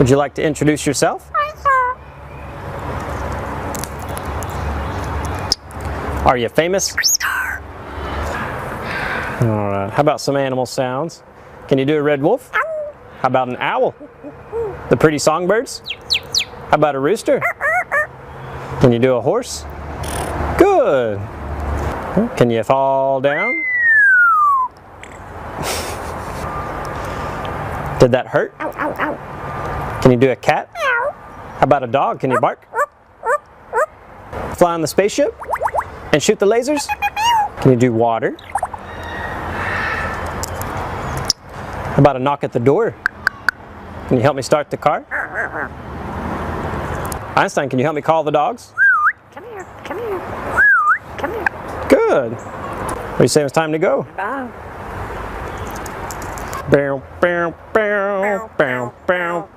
Would you like to introduce yourself? Are you famous? Alright, how about some animal sounds? Can you do a red wolf? How about an owl? The pretty songbirds? How about a rooster? Can you do a horse? Good! Can you fall down? Did that hurt? Can you do a cat? How about a dog? Can you bark? Fly on the spaceship? And shoot the lasers? Can you do water? How about a knock at the door? Can you help me start the car? Einstein, can you help me call the dogs? Come here, come here, come here. Good. What do you say it's time to go? Bye. Bow, bow, bow, bow, bow.